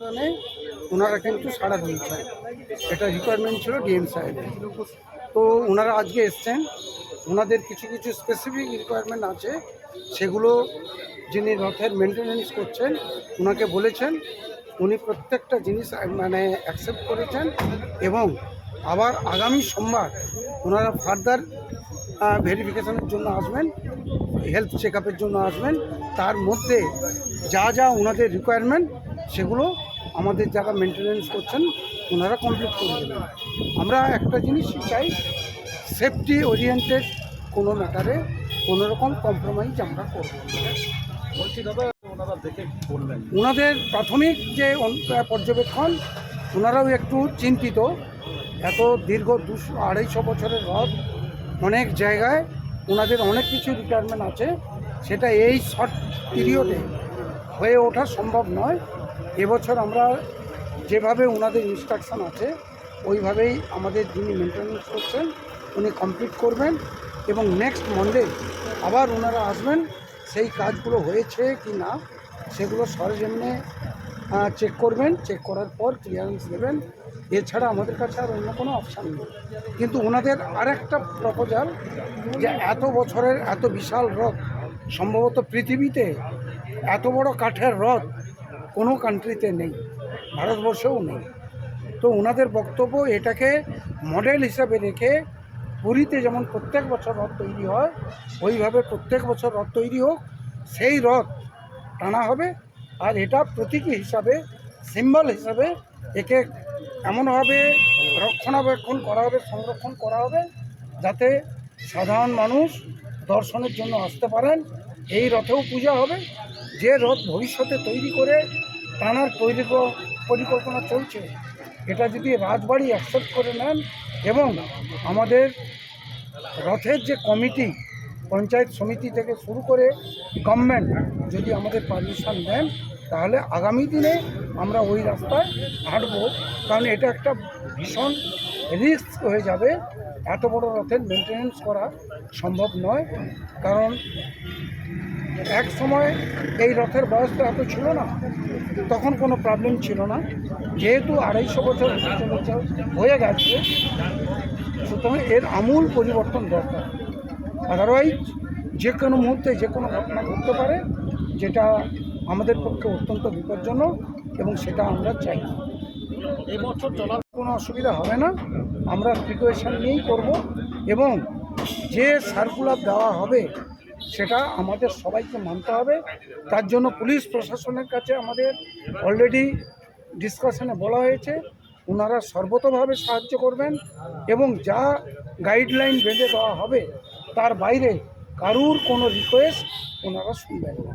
মানে ওনারা কিন্তু সাড়া দিয়েছেন, এটা রিকোয়ারমেন্ট ছিল ডিএম সাহেবের। তো ওনারা আজকে এসছেন, ওনাদের কিছু কিছু স্পেসিফিক রিকোয়ারমেন্ট আছে, সেগুলো যিনি রথের মেনটেনেন্স করছেন ওনাকে বলেছেন, উনি প্রত্যেকটা জিনিস মানে অ্যাকসেপ্ট করেছেন। এবং আবার আগামী সোমবার ওনারা ফার্দার ভেরিফিকেশনের জন্য আসবেন, হেলথ চেক আপের জন্য আসবেন। তার মধ্যে যা যা ওনাদের রিকোয়ারমেন্ট সেগুলো আমাদের যারা মেনটেনেন্স করছেন ওনারা কমপ্লিট করে দেবেন। আমরা একটা জিনিসই চাই, সেফটি ওরিয়েন্টেড কোনো ম্যাটারে কোনোরকম কম্প্রোমাইজ আমরা করব না। বলছি দাদা, ওনারা দেখে বললেন ওনাদের প্রাথমিক যে পর্যবেক্ষণ, ওনারাও একটু চিন্তিত। এত দীর্ঘ 200-250 বছরের রথ, অনেক জায়গায় ওনাদের অনেক কিছু রিকোয়ারমেন্ট আছে, সেটা এই শর্ট পিরিয়ডে হয়ে ওঠা সম্ভব নয়। এবছর আমরা যেভাবে ওনাদের ইনস্ট্রাকশন আছে ওইভাবেই আমাদের যিনি মেনটেন্যান্স করছেন উনি কমপ্লিট করবেন। এবং নেক্সট মন্ডে আবার ওনারা আসবেন, সেই কাজগুলো হয়েছে কি না সেগুলো সরেজমিনে চেক করবেন, চেক করার পর ক্লিয়ারেন্স দেবেন। এছাড়া আমাদের কাছে আর অন্য কোনো অপশান নেই। কিন্তু ওনাদের আরেকটা প্রপোজাল, যে এত বছরের এত বিশাল রথ, সম্ভবত পৃথিবীতে এত বড় কাঠের রথ কোনো কান্ট্রিতে নেই, ভারতবর্ষেও নেই। তো ওনাদের বক্তব্য, এটাকে মডেল হিসাবে রেখে পুরীতে যেমন প্রত্যেক বছর রথ তৈরি হয় ওইভাবে প্রত্যেক বছর রথ তৈরি হোক, সেই রথ টানা হবে। আর এটা প্রতীকী হিসাবে, সিম্বল হিসাবে একে এমনভাবে রক্ষণাবেক্ষণ করা হবে, সংরক্ষণ করা হবে, যাতে সাধারণ মানুষ দর্শনের জন্য আসতে পারেন। এই রথেও পূজা হবে। যে রথ ভবিষ্যতে তৈরি করে টানার পরিকল্পনা চলছে, এটা যদি রাজবাড়ি অ্যাকসেপ্ট করে নেন এবং আমাদের রথের যে কমিটি, পঞ্চায়েত সমিতি থেকে শুরু করে গভর্নমেন্ট যদি আমাদের পারমিশন দেন, তাহলে আগামী দিনে আমরা ওই রাস্তায় হাঁটব। কারণ এটা একটা ভীষণ রিস্ক হয়ে যাবে, এত বড় রথের মেনটেনেন্স করা সম্ভব নয়। কারণ এক সময় এই রথের বয়সটা এত ছিল না, তখন কোনো প্রবলেম ছিল না। যেহেতু 250 বছর হয়ে গেছে, সুতরাং এর আমূল পরিবর্তন দরকার। আদারওয়াইজ যে কোনো মুহূর্তে যে কোনো ঘটনা ঘটতে পারে, যেটা আমাদের পক্ষে অত্যন্ত বিপজ্জনক, এবং সেটা আমরা চাই না। এই বছর চলার কোনো অসুবিধা হবে না, আমরা প্রিকশন নিয়েই করব। এবং যে সার্কুলার দেওয়া হবে সেটা আমাদের সবাইকে মানতে হবে। তার জন্য পুলিশ প্রশাসনের কাছে আমাদের অলরেডি ডিসকাশনে বলা হয়েছে, ওনারা সর্বতোভাবে সাহায্য করবেন এবং যা গাইডলাইন বেঁধে দেওয়া হবে তার বাইরে কারুর কোনো রিকোয়েস্ট ওনারা শুনবেন না।